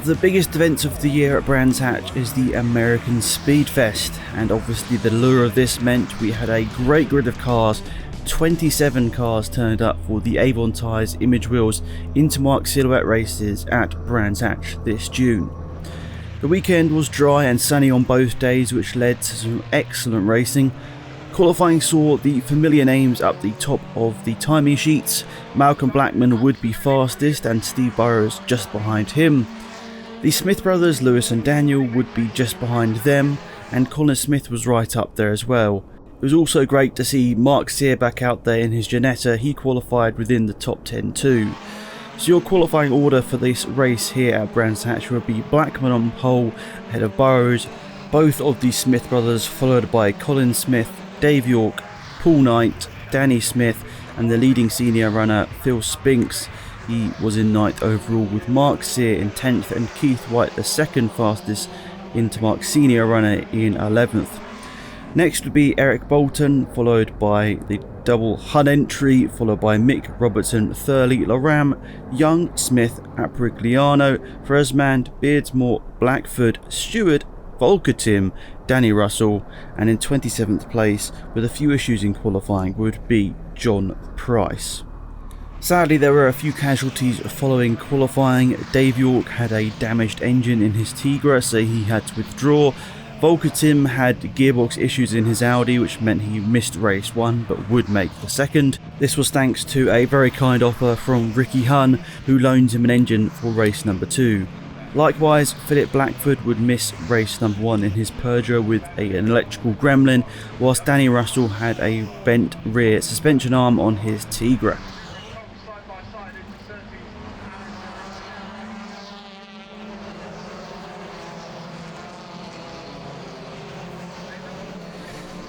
of the biggest events of the year at Brands Hatch is the American Speedfest, and obviously the lure of this meant we had a great grid of cars. 27 cars turned up for the Avon Tyres Image Wheels Intermarque Silhouette races at Brands Hatch this June. The weekend was dry and sunny on both days, which led to some excellent racing. Qualifying saw the familiar names up the top of the timing sheets. Malcolm Blackman would be fastest and Steve Burrows just behind him. The Smith brothers, Lewis and Daniel, would be just behind them, and Colin Smith was right up there as well. It was also great to see Mark Sear back out there in his Ginetta. He qualified within the top 10 too. So your qualifying order for this race here at Brands Hatch will be Blackman on pole ahead of Burrows, both of the Smith brothers, followed by Colin Smith, Dave York, Paul Knight, Danny Smith, and the leading senior runner Phil Spinks. He was in 9th overall, with Mark Sear in 10th and Keith White the second fastest Intermarque senior runner in 11th. Next would be Eric Bolton, followed by the double Hun entry, followed by Mick Robertson, Thurley, Loram, Young, Smith, Aprigliano, Fresmand, Beardsmore, Blackford, Stewart, Volkertim, Danny Russell, and in 27th place, with a few issues in qualifying, would be John Price. Sadly, there were a few casualties following qualifying. Dave York had a damaged engine in his Tigra, so he had to withdraw. Volkertim had gearbox issues in his Audi, which meant he missed race 1 but would make the second. This was thanks to a very kind offer from Ricky Hun, who loaned him an engine for race number 2. Likewise, Philip Blackford would miss race number 1 in his Peugeot with an electrical gremlin, whilst Danny Russell had a bent rear suspension arm on his Tigra.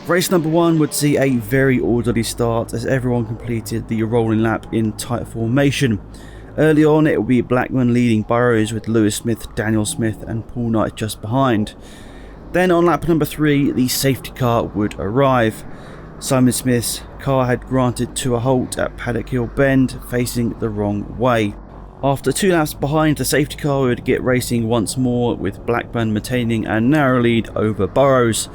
Race number 1 would see a very orderly start as everyone completed the rolling lap in tight formation. Early on it would be Blackman leading Burrows, with Lewis Smith, Daniel Smith and Paul Knight just behind. Then on lap number 3 the safety car would arrive. Simon Smith's car had granted to a halt at Paddock Hill Bend, facing the wrong way. After 2 laps behind, the safety car would get racing once more, with Blackman maintaining a narrow lead over Burrows.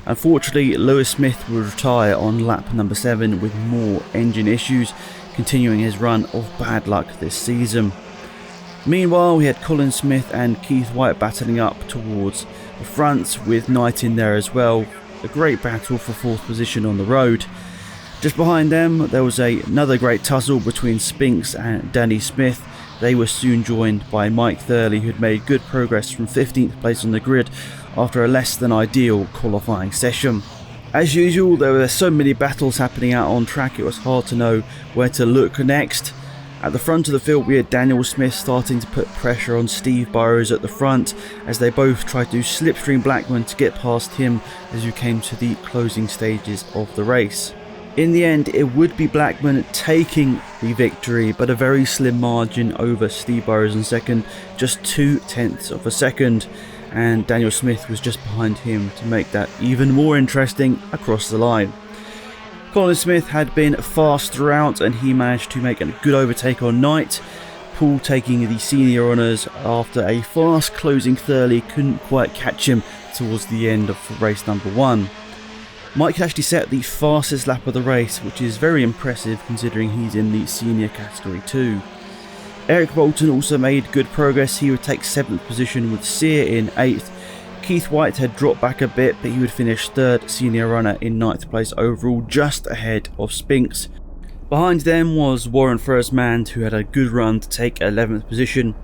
Unfortunately, Lewis Smith would retire on lap number 7 with more engine issues, continuing his run of bad luck this season. Meanwhile, we had Colin Smith and Keith White battling up towards the front, with Knight in there as well. A great battle for 4th position on the road. Just behind them, there was another great tussle between Spinks and Danny Smith. They were soon joined by Mike Thurley, who had made good progress from 15th place on the grid after a less than ideal qualifying session. As usual, there were so many battles happening out on track, it was hard to know where to look next. At the front of the field, we had Daniel Smith starting to put pressure on Steve Burrows at the front, as they both tried to slipstream Blackman to get past him as we came to the closing stages of the race. In the end, it would be Blackman taking the victory, but a very slim margin over Steve Burrows in second, just 0.2 of a second, and Daniel Smith was just behind him to make that even more interesting across the line. Colin Smith had been fast throughout, and he managed to make a good overtake on Knight. Paul taking the senior honours after a fast closing Thurley couldn't quite catch him towards the end of race number 1. Mike actually set the fastest lap of the race, which is very impressive considering he's in the senior category too. Eric Bolton also made good progress. He would take 7th position with Sear in 8th. Keith White had dropped back a bit, but he would finish 3rd senior runner in 9th place overall, just ahead of Spinks. Behind them was Warren Fresmand, who had a good run to take 11th position.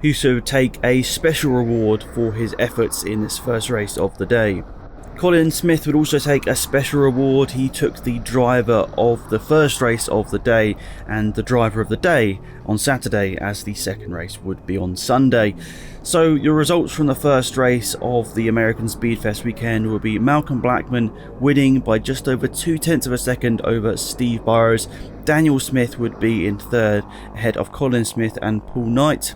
He also would take a special reward for his efforts in this first race of the day. Colin Smith would also take a special reward. He took the driver of the first race of the day and the driver of the day on Saturday, as the second race would be on Sunday. So your results from the first race of the American Speedfest weekend will be Malcolm Blackman winning by just over 0.2 of a second over Steve Burrows. Daniel Smith would be in 3rd ahead of Colin Smith and Paul Knight.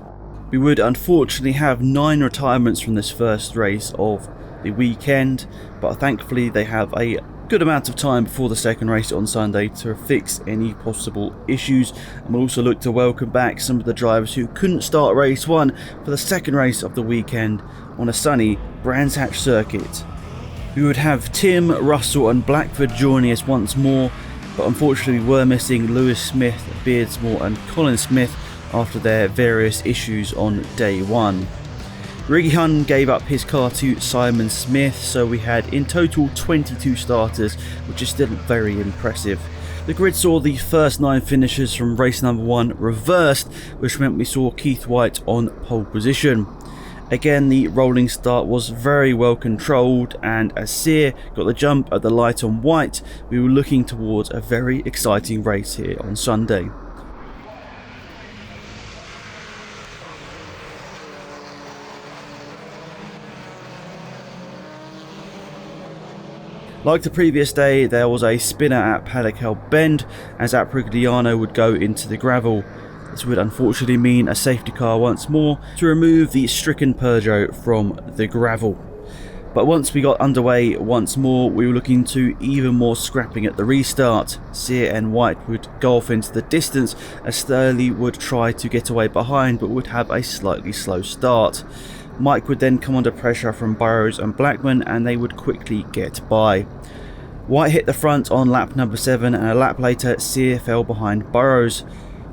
We would unfortunately have 9 retirements from this first race of the weekend, but thankfully they have a good amount of time before the second race on Sunday to fix any possible issues, and we'll also look to welcome back some of the drivers who couldn't start race 1 for the second race of the weekend on a sunny Brands Hatch circuit. We would have Tim, Russell and Blackford joining us once more, but unfortunately we were missing Lewis Smith, Beardsmore and Colin Smith after their various issues on day 1. Ricky Hunn gave up his car to Simon Smith, so we had in total 22 starters, which is still very impressive. The grid saw the first 9 finishes from race number 1 reversed, which meant we saw Keith White on pole position. Again, the rolling start was very well controlled, and as Sear got the jump at the light on White, we were looking towards a very exciting race here on Sunday. Like the previous day, there was a spinner at Paddock Hill Bend as Aprigliano would go into the gravel. This would unfortunately mean a safety car once more to remove the stricken Peugeot from the gravel. But once we got underway once more, we were looking to even more scrapping at the restart. Sear and White would go off into the distance as Sturley would try to get away behind but would have a slightly slow start. Mike would then come under pressure from Burrows and Blackman and they would quickly get by. White hit the front on lap number 7 and a lap later Sear fell behind Burrows.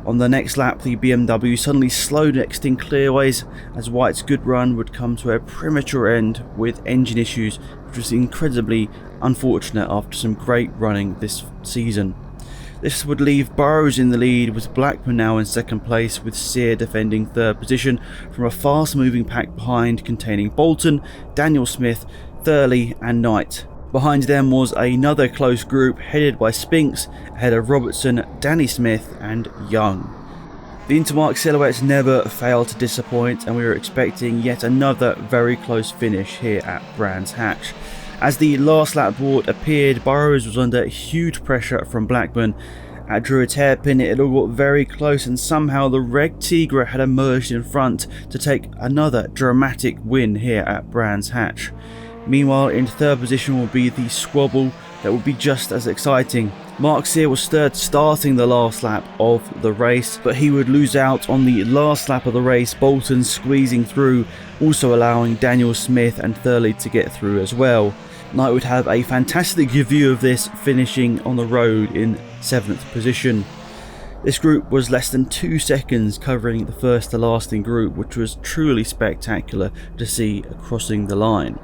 On the next lap the BMW suddenly slowed next in clearways as White's good run would come to a premature end with engine issues, which was incredibly unfortunate after some great running this season. This would leave Burrows in the lead with Blackman now in second place with Sear defending third position from a fast moving pack behind containing Bolton, Daniel Smith, Thurley and Knight. Behind them was another close group headed by Spinks ahead of Robertson, Danny Smith and Young. The Intermarque silhouettes never failed to disappoint and we were expecting yet another very close finish here at Brands Hatch. As the last lap board appeared, Burrows was under huge pressure from Blackman. At Druid's hairpin it all got very close and somehow the Reg Tigra had emerged in front to take another dramatic win here at Brands Hatch. Meanwhile, in third position will be the squabble that will be just as exciting. Mark Sear was third starting the last lap of the race, but he would lose out on the last lap of the race, Bolton squeezing through, also allowing Daniel Smith and Thurley to get through as well. Knight would have a fantastic view of this, finishing on the road in 7th position. This group was less than 2 seconds covering the first to last in group, which was truly spectacular to see crossing the line.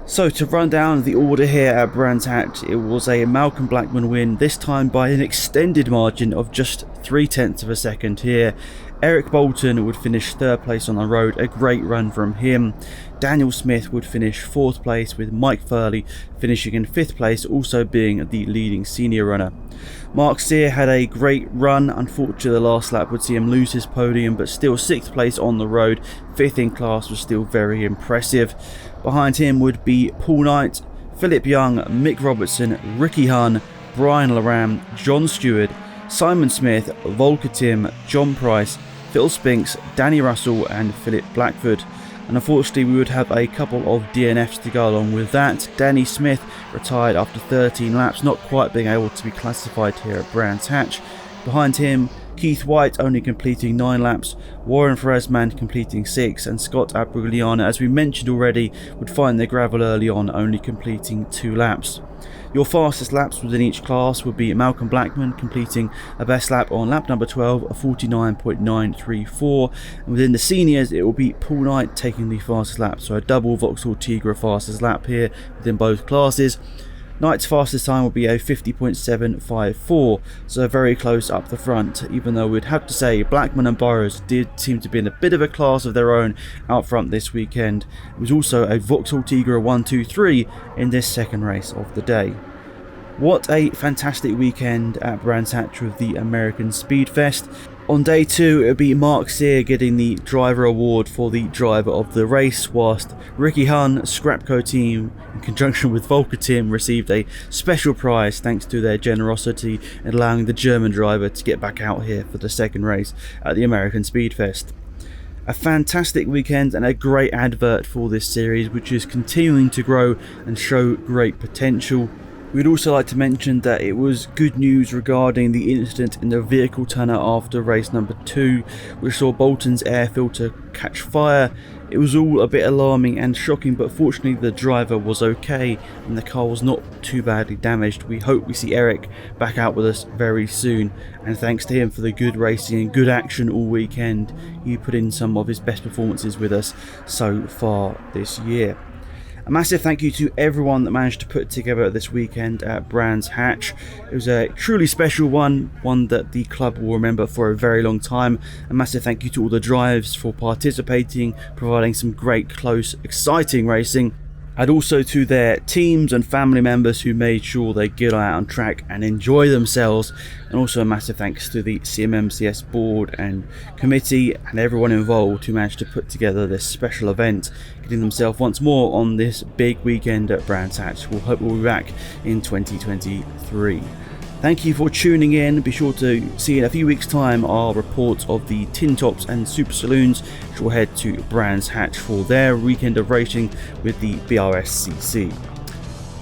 So to run down the order here at Brands Hatch, it was a Malcolm Blackman win, this time by an extended margin of just 0.3 of a second here. Eric Bolton would finish third place on the road, a great run from him. Daniel Smith would finish 4th place with Mike Furley finishing in 5th place, also being the leading senior runner. Mark Sear had a great run, unfortunately the last lap would see him lose his podium, but still 6th place on the road, 5th in class was still very impressive. Behind him would be Paul Knight, Philip Young, Mick Robertson, Ricky Hunn, Brian Laram, John Stewart, Simon Smith, Volker Tim, John Price, Phil Spinks, Danny Russell and Philip Blackford. And unfortunately we would have a couple of DNFs to go along with that. Danny Smith retired after 13 laps, not quite being able to be classified here at Brands Hatch. Behind him, Keith White only completing 9 laps, Warren Fresman completing 6, and Scott Abrigliana, as we mentioned already, would find the gravel early on, only completing 2 laps. Your fastest laps within each class would be Malcolm Blackman completing a best lap on lap number 12, a 49.934, and within the seniors it will be Paul Knight taking the fastest lap, so a double Vauxhall Tigra fastest lap here within both classes. Knight's fastest time will be a 50.754, so very close up the front, even though we'd have to say Blackman and Burrows did seem to be in a bit of a class of their own out front this weekend. It was also a Vauxhall Tigra 123 in this second race of the day. What a fantastic weekend at Brands Hatch with the American Speedfest. On day 2 it would be Mark Sear getting the driver award for the driver of the race, whilst Ricky Hunn, Scrapco team in conjunction with Volker Tim received a special prize thanks to their generosity in allowing the German driver to get back out here for the second race at the American Speedfest. A fantastic weekend and a great advert for this series, which is continuing to grow and show great potential. We'd also like to mention that it was good news regarding the incident in the vehicle tunnel after race number 2, which saw Bolton's air filter catch fire. It was all a bit alarming and shocking, but fortunately the driver was okay and the car was not too badly damaged. We hope we see Eric back out with us very soon, and thanks to him for the good racing and good action all weekend. He put in some of his best performances with us so far this year. A massive thank you to everyone that managed to put together this weekend at Brands Hatch. It was a truly special one that the club will remember for a very long time. A massive thank you to all the drivers for participating, providing some great, close, exciting racing. And also to their teams and family members who made sure they get out on track and enjoy themselves. And also a massive thanks to the CMMCS board and committee and everyone involved who managed to put together this special event, getting themselves once more on this big weekend at Brands Hatch. We'll hope we'll be back in 2023. Thank you for tuning in. Be sure to see in a few weeks' time our report of the TinTops and Super Saloons, which will head to Brands Hatch for their weekend of racing with the BRSCC.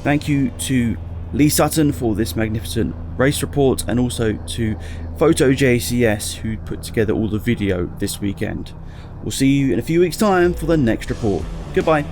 Thank you to Lee Sutton for this magnificent race report, and also to Photo JCS who put together all the video this weekend. We'll see you in a few weeks' time for the next report. Goodbye.